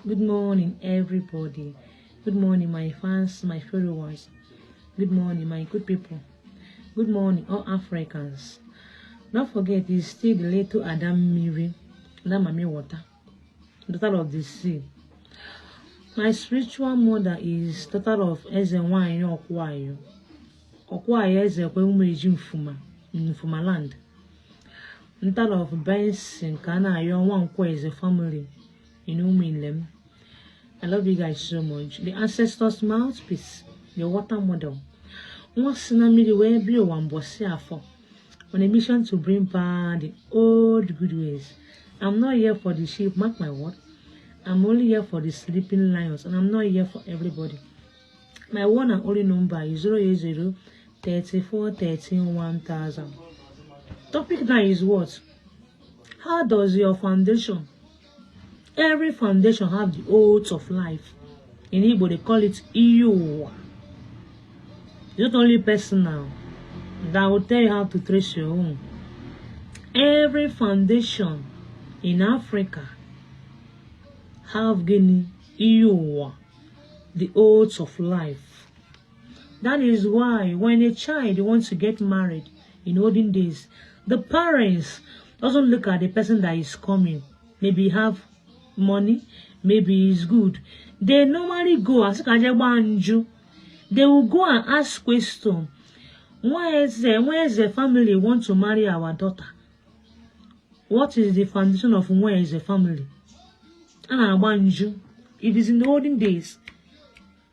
Good morning, everybody. Good morning, my fans, my fellow ones. Good morning, my good people. Good morning, all Africans. Don't forget, it's still the little Adam Miri, Mami Water, daughter of the sea. My spiritual mother is daughter of Ezenwanyo Okwayo. Okwayo Ezekwe Umeji Mfuma land. Daughter of Benson Kana Yon Wankwe is a family in Umilem. I love you guys so much. The ancestors' mouthpiece, the water model. Once in a million, where be one bossy for on a mission to bring back the old good ways. I'm not here for the sheep, mark my word. I'm only here for the sleeping lions, and I'm not here for everybody. My one and only number is 080 34 13 1000. Topic now is what? How does your foundation? Every foundation have the oath of life. In Igbo, they call it Iyo. It's not only personal. That will tell you how to trace your own. Every foundation in Africa have Guinea Iyo, the oath of life. That is why when a child wants to get married in olden days, the parents doesn't look at the person that is coming. Maybe have money, maybe it's good. They normally go as they will go and ask question. Where is the family want to marry our daughter? What is the foundation of where is the family? And it is in the olden days.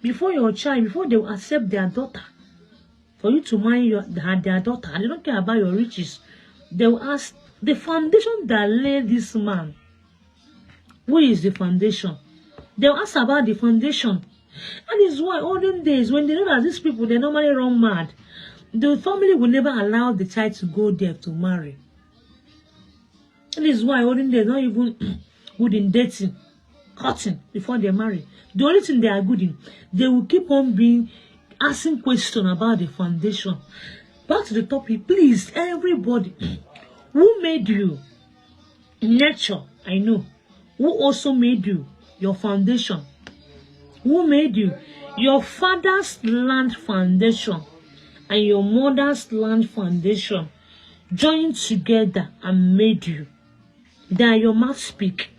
Before your child, before they will accept their daughter, for you to marry their daughter, and they don't care about your riches, they will ask the foundation that laid this man. Who is the foundation? They'll ask about the foundation. That is why olden days, when they know that these people, they normally run mad, the family will never allow the child to go there to marry. That is why olden days not even good in dating, cutting before they marry. The only thing they are good in, they will keep on asking questions about the foundation. Back to the topic, please, everybody. Who made you? Nature, I know. Who also made you? Your foundation. Who made you? Your father's land foundation and your mother's land foundation joined together and made you. They are your mouth speak.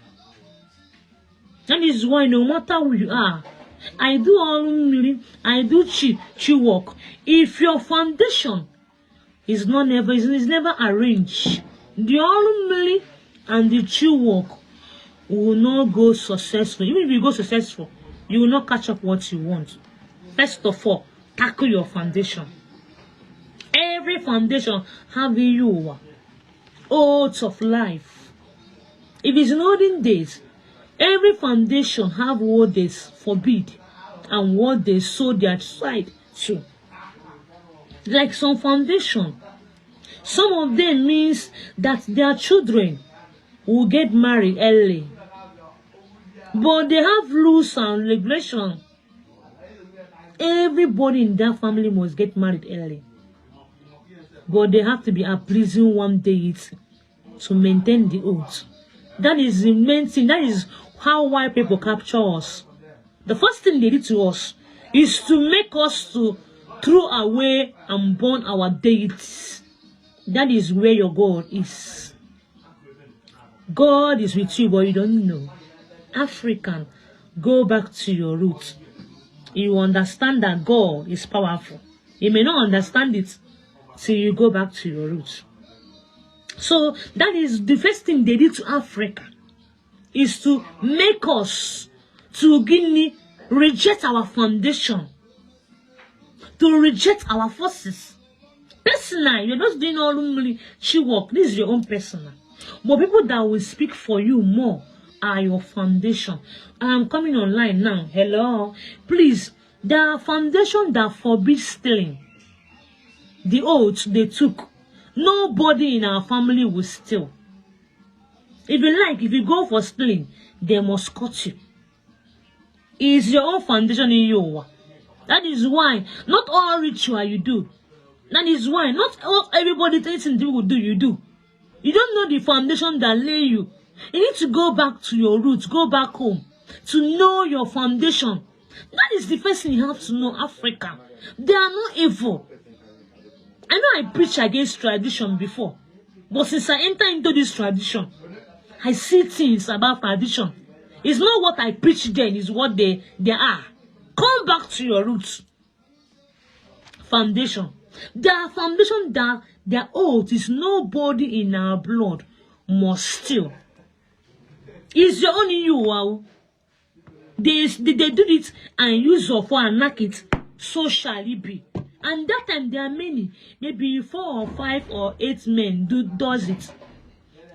That is why no matter who you are, I do all I do chi work. If your foundation is never arranged, the all and the chi work will not go successful. Even if you go successful, you will not catch up what you want. First of all, tackle your foundation. Every foundation have you oath of life. If it's in olden days, every foundation have what they forbid and what they sow their side to. Like some foundation, some of them means that their children will get married early. But they have rules and regulations. Everybody in that family must get married early. But they have to be a pleasing one day to maintain the oath. That is the main thing. That is how white people capture us. The first thing they did to us is to make us to throw away and burn our deities. That is where your God is. God is with you, but you don't know. African, go back to your roots. You understand that God is powerful. You may not understand it till you go back to your roots. So that is the first thing they did to Africa, is to make us to reject our foundation, to reject our forces. Personal, you're just doing all chi work. This is your own personal. But people that will speak for you more are your foundation. I'm coming online now. Hello. Please, the foundation that forbids stealing. The oath they took. Nobody in our family will steal. If you go for stealing, they must cut you. It's your own foundation in you. That is why not all ritual you do. That is why not all everybody thinks will do you do. You don't know the foundation that lay you. You need to go back to your roots, go back home. to know your foundation. That is the first thing you have to know, Africa. They are not evil. I know I preached against tradition before, but since I enter into this tradition, I see things about tradition. It's not what I preach then, it's what they are. Come back to your roots. Foundation. Their foundation, that their oath is nobody in our blood must steal. It's your only you. Wow. They do it and use of for and knock it. So shall it be. And that time there are many, maybe 4 or 5 or 8 men does it.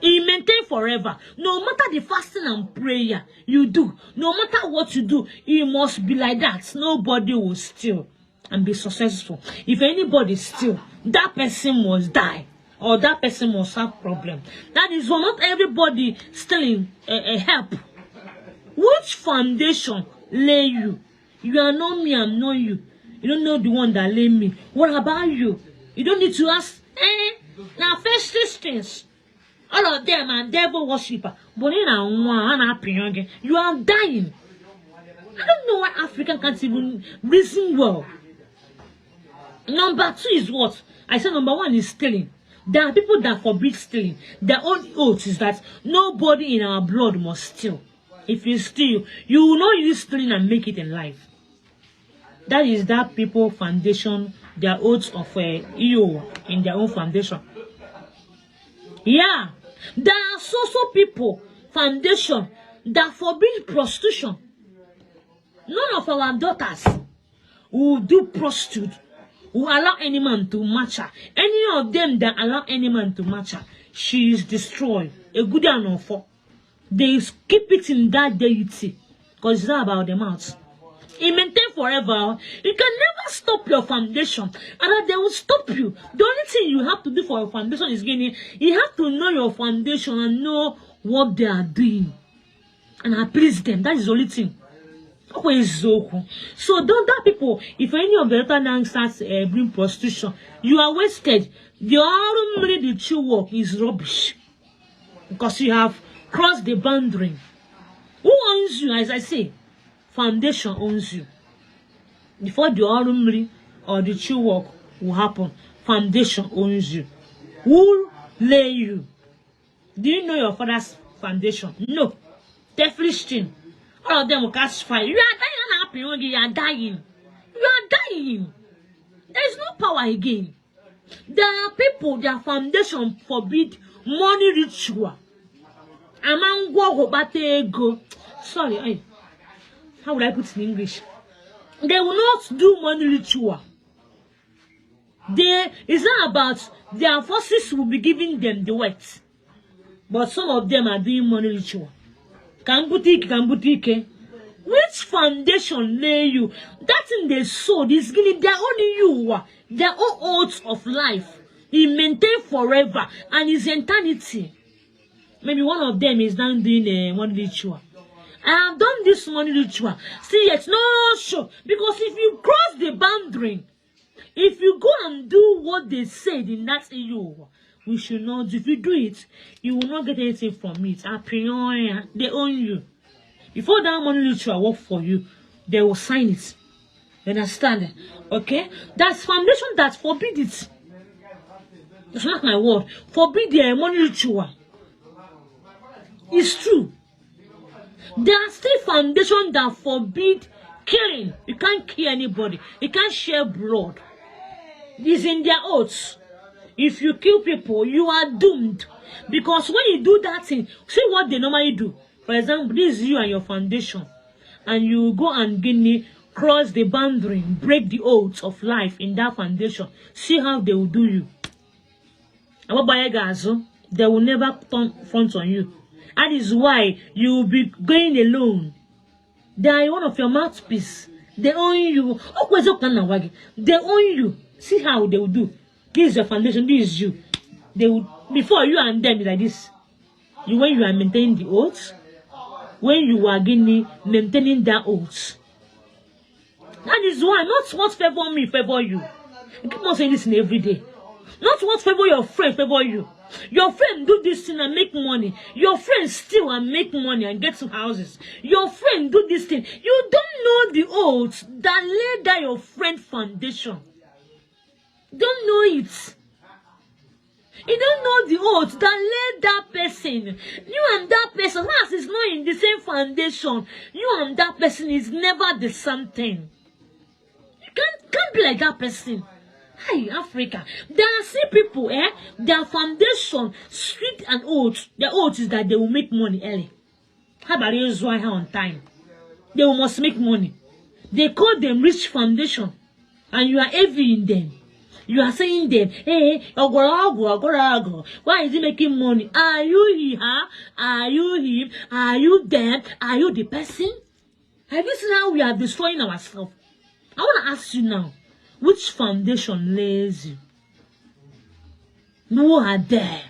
It maintain forever. No matter the fasting and prayer you do, no matter what you do, it must be like that. Nobody will steal and be successful. If anybody steal, that person must die or that person must have problem. That is why not everybody stealing help. Which foundation lay you? You are not me, I'm not you. You don't know the one that lay me. What about you? You don't need to ask. Now first these things. All of them are devil worshiper. But you are dying. I don't know why African can't even reason well. Number 2 is what? I said number 1 is stealing. There are people that forbid stealing. Their own oath is that nobody in our blood must steal. If you steal, you will not use stealing and make it in life. That is that people foundation, their oaths of EO in their own foundation. Yeah. There are also people foundation that forbid prostitution. None of our daughters will do prostitute, will allow any man to match her. Any of them that allow any man to match her, she is destroyed. A good and awful. They keep it in that deity because it's not about the mouth. It maintain forever. You can never stop your foundation, and that they will stop you. The only thing you have to do for your foundation is getting. You have to know your foundation and know what they are doing, and appease them. That is the only thing. So don't that people, if any of the other now starts bring prostitution, you are wasted. The only the true work is rubbish because you have crossed the boundary. Who owns you? As I say, foundation owns you. Before the ordinary or the true work will happen, foundation owns you. Who lay you? Do you know your father's foundation? No. Devilish thing. All of them will catch fire. You are dying. You are dying. You are dying. There is no power again. There are people, their foundation forbid money ritual. Sorry, how would I put it in English? They will not do money ritual. It's not about their forces will be giving them the wealth. But some of them are doing money ritual. Which foundation lay you? That thing they sowed is giving their only you, their own oaths of life. He maintain forever and his eternity. Maybe one of them is now doing a money ritual. I have done this money ritual. See, it's no sure. Because if you cross the boundary, if you go and do what they said in that EU, we should not do. If you do it, you will not get anything from it. They own you. Before that money ritual work for you, they will sign it. You understand? Okay? That's foundation that forbid it. That's not my word. Forbid the money ritual. It's true. There are still foundations that forbid killing. You can't kill anybody. You can't share blood. It's in their oaths. If you kill people, you are doomed. Because when you do that thing, see what they normally do. For example, this is you and your foundation. And you go and cross the boundary, break the oaths of life in that foundation. See how they will do you. They will never turn front on you. That is why you will be going alone. They are one of your mouthpiece. They own you. They own you. See how they will do. This is your foundation. This is you. They will, before you and them is like this. When you are maintaining the oaths, when you are maintaining their oaths. That is why not what favor me, favor you. I keep on saying this every day. Not what favor your friend, favor you. Your friend do this thing and make money. Your friend steal and make money and get some houses. Your friend do this thing. You don't know the oaths that lay down your friend foundation. Don't know it. You don't know the oath that led that person. You and that person, once is not in the same foundation, you and that person is never the same thing. You can't be like that person. Hi, Africa. There are some people, their foundation, sweet and oath. Their oath is that they will make money early. How about you use on time? They must make money. They call them rich foundation. And you are envying them. You are saying them, hey, why is he making money? Are you here? Are you him? Are you them? Are you the person? Have you seen how we are destroying ourselves? I want to ask you now, which foundation lays you? Who are there?